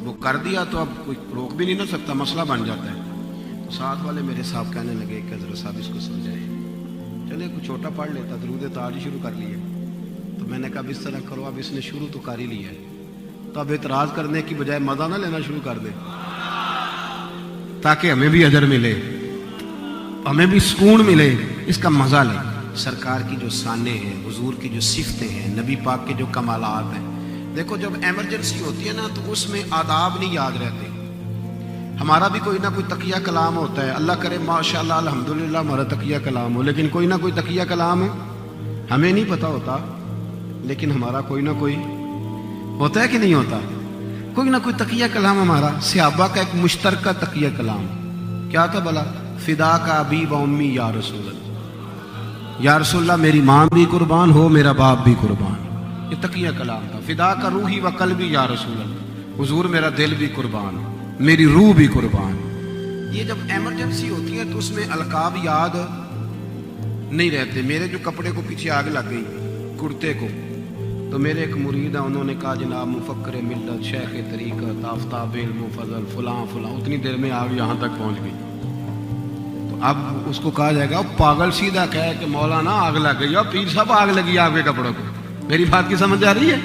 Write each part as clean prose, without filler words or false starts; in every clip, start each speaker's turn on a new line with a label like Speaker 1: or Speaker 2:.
Speaker 1: اور وہ کر دیا تو اب کوئی روک بھی نہیں نہ سکتا, مسئلہ بن جاتا ہے. تو ساتھ والے میرے صاحب کہنے لگے کہ حضرت صاحب اس کو سمجھائیں, چلے کوئی چھوٹا پڑھ لیتا, درود تاج ہی شروع کر لیے. تو میں نے کہا اب اس طرح کرو, اب اس نے شروع تو کر ہی لیا ہے, تو اب اعتراض کرنے کی بجائے مزہ نہ لینا شروع کر دے, تاکہ ہمیں بھی اجر ملے, ہمیں بھی سکون ملے, اس کا مزہ لیں. سرکار کی جو شانیں ہیں, حضور کی جو صفتیں ہیں, نبی پاک کے جو کمالات ہیں. دیکھو جب ایمرجنسی ہوتی ہے نا تو اس میں آداب نہیں یاد رہتے. ہمارا بھی کوئی نہ کوئی تقیہ کلام ہوتا ہے, اللہ کرے ماشاءاللہ الحمدللہ ہمارا تقیہ کلام ہو, لیکن کوئی نہ کوئی تقیہ کلام ہمیں نہیں پتہ ہوتا, لیکن ہمارا کوئی نہ کوئی ہوتا ہے کہ نہیں ہوتا, کوئی نہ کوئی تقیہ کلام ہمارا. صحابہ کا ایک مشترکہ تقیہ کلام کیا تھا بھلا؟ فدا کا ابی و امی یا رسول اللہ, یا رسول اللہ میری ماں بھی قربان ہو, میرا باپ بھی قربان. یہ تقیہ کلام تھا. فدا کا روحی و قلبی یا رسول اللہ, حضور میرا دل بھی قربان, میری روح بھی قربان. یہ جب ایمرجنسی ہوتی ہے تو اس میں القاب یاد نہیں رہتے. میرے جو کپڑے کو پیچھے آگ لگ گئی, کرتے کو, تو میرے ایک مرید ہیں, انہوں نے کہا جناب مفکر ملت, شیخ طریقت, آفتاب علم و فضل فلاں فلاں, اتنی دیر میں آگ یہاں تک پہنچ گئی. تو اب اس کو کہا جائے گا پاگل سیدھا کہے کہ مولانا آگ لگ گئی, اور پیر صاحب آگ لگی آپ کے کپڑوں کو. میری بات کی سمجھ آ رہی ہے؟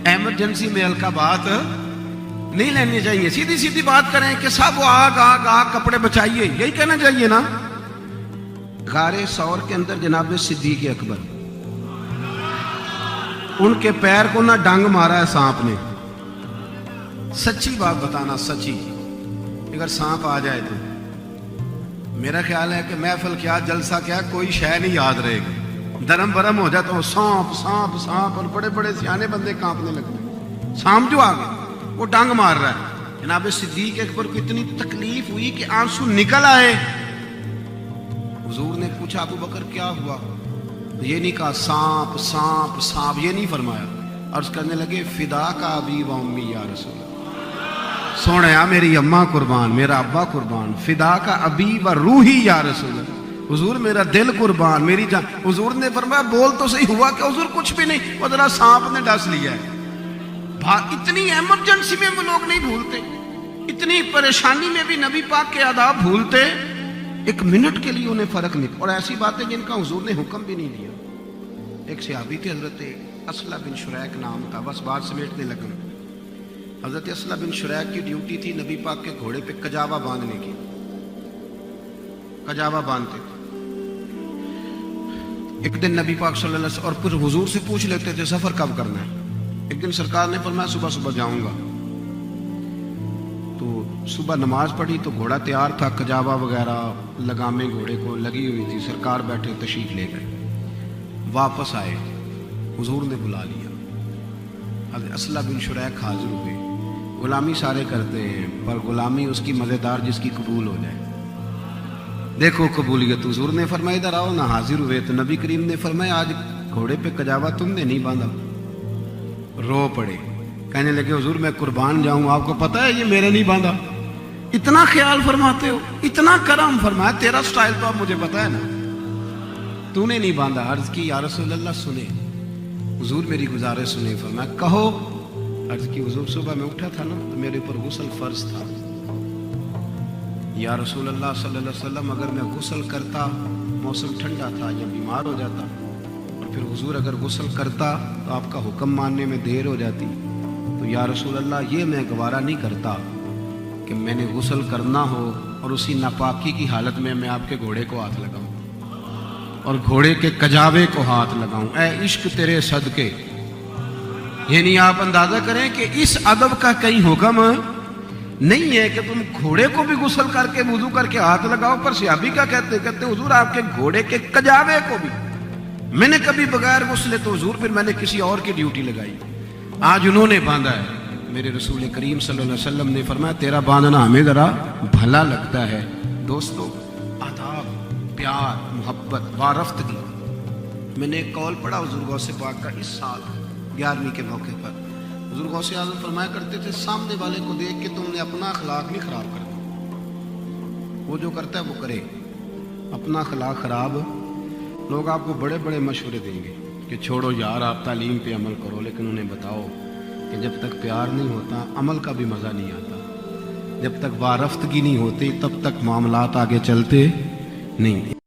Speaker 1: ایمرجنسی میں القابات نہیں لینی چاہیے, سیدھی سیدھی بات کریں کہ سب آگ آگ آگ, کپڑے بچائیے, یہی کہنا چاہیے نا. غار ثور کے اندر جناب صدیق اکبر, ان کے پیر کو نہ ڈنگ مارا ہے سانپ نے. سچی بات بتانا, سچی, اگر سانپ آ جائے تو میرا خیال ہے کہ محفل کیا, جلسہ کیا, کوئی شے نہیں یاد رہے گی. درم برم ہو جاتا ہو, سانپ سانپ سانپ, اور بڑے بڑے سیانے بندے کانپنے لگتے ہیں. سانپ جو آ گئے وہ ڈنگ مار رہا ہے. جناب صدیق اکبر کو اتنی تکلیف ہوئی کہ آنسو نکل آئے. حضور نے پوچھا ابو بکر کیا ہوا؟ یہ نہیں کہا سانپ سانپ سانپ, یہ نہیں فرمایا. عرض کرنے لگے فدا کا ابی و امی یا رسول اللہ, سوڑیا میری اماں قربان, میرا ابا قربان, فدا کا ابی و روحی یا رسول اللہ, حضور میرا دل قربان, میری جان. حضور نے فرمایا بول تو صحیح ہوا کہ حضور کچھ بھی نہیں, وہ ذرا سانپ نے ڈس لیا ہے. اتنی ایمرجنسی میں وہ لوگ نہیں بھولتے, اتنی پریشانی میں بھی نبی پاک کے آداب بھولتے, ایک منٹ کے لیے انہیں فرق نہیں. اور ایسی باتیں جن کا حضور نے حکم بھی نہیں دیا. ایک صحابی تھے حضرت اسلح بن شریک نام تھا, بس بات سمیٹنے لگا. حضرت اسلح بن شریک کی ڈیوٹی تھی نبی پاک کے گھوڑے پہ کجاوا باندھنے کی. کجاوا باندھتے تھے. ایک دن نبی پاک صلی اللہ علیہ وسلم, اور پھر حضور سے پوچھ لیتے تھے سفر کب کرنا ہے. ایک دن سرکار نے فرمایا صبح صبح جاؤں گا. تو صبح نماز پڑھی تو گھوڑا تیار تھا, کجاوا وغیرہ لگامیں گھوڑے کو لگی ہوئی تھی. سرکار بیٹھے تشریف لے گئے. واپس آئے, حضور نے بلا لیا. حضرت اسلح بن شریک حاضر ہوئے. غلامی سارے کرتے ہیں, پر غلامی اس کی مزیدار جس کی قبول ہو جائے. دیکھو قبولیت. حضور نے فرمایا ادھر آؤ نہ. حاضر ہوئے تو نبی کریم نے فرمایا آج گھوڑے پہ کجاوا تم نے نہیں باندھا. رو پڑے, کہنے لگے حضور میں قربان جاؤں, آپ کو پتا ہے یہ میرے نہیں باندھا. اتنا خیال فرماتے ہو, اتنا کرم. فرمایا تیرا سٹائل تو اب مجھے پتا ہے نا, تو نے نہیں باندھا. عرض کی یا رسول اللہ سنے, حضور میری گزارش سنے. فرمایا کہو. عرض کی حضور صبح میں اٹھا تھا نا تو میرے اوپر غسل فرض تھا. یا رسول اللہ صلی اللہ علیہ وسلم اگر میں غسل کرتا, موسم ٹھنڈا تھا یا بیمار ہو جاتا, اور پھر حضور اگر غسل کرتا تو آپ کا حکم ماننے میں دیر ہو جاتی, تو یا رسول اللہ یہ میں گوارا نہیں کرتا کہ میں نے غسل کرنا ہو اور اسی ناپاکی کی حالت میں آپ کے گھوڑے کو ہاتھ لگاؤں اور گھوڑے کے کجاوے کو ہاتھ لگاؤں. اے عشق تیرے صدقے. یعنی آپ اندازہ کریں کہ اس ادب کا کہیں حکم نہیں ہے کہ تم گھوڑے کو بھی غسل کر کے وضو کر کے ہاتھ لگاؤ. پر صحابی کا کہتے حضور آپ کے گھوڑے کے کجاوے کو بھی میں نے کبھی بغیر غسلے, تو حضور پھر میں نے کسی اور کی ڈیوٹی لگائی. آج انہوں نے باندھا ہے. میرے رسول کریم صلی اللہ علیہ وسلم نے فرمایا تیرا باندھنا ہمیں ذرا بھلا لگتا ہے. دوستو آداب, پیار, محبت, وارفتگی. میں نے ایک قول پڑھا حضور غوث پاک کا اس سال 11ویں کے موقع پر. حضور غوث اعظم فرمایا کرتے تھے سامنے والے کو دیکھ کے تم نے اپنا اخلاق نہیں خراب کرنا. وہ جو کرتا ہے وہ کرے, اپنا اخلاق خراب. لوگ آپ کو بڑے بڑے مشورے دیں گے کہ چھوڑو یار آپ تعلیم پہ عمل کرو, لیکن انہیں بتاؤ کہ جب تک پیار نہیں ہوتا عمل کا بھی مزہ نہیں آتا، جب تک وارفتگی نہیں ہوتی تب تک معاملات آگے چلتے نہیں۔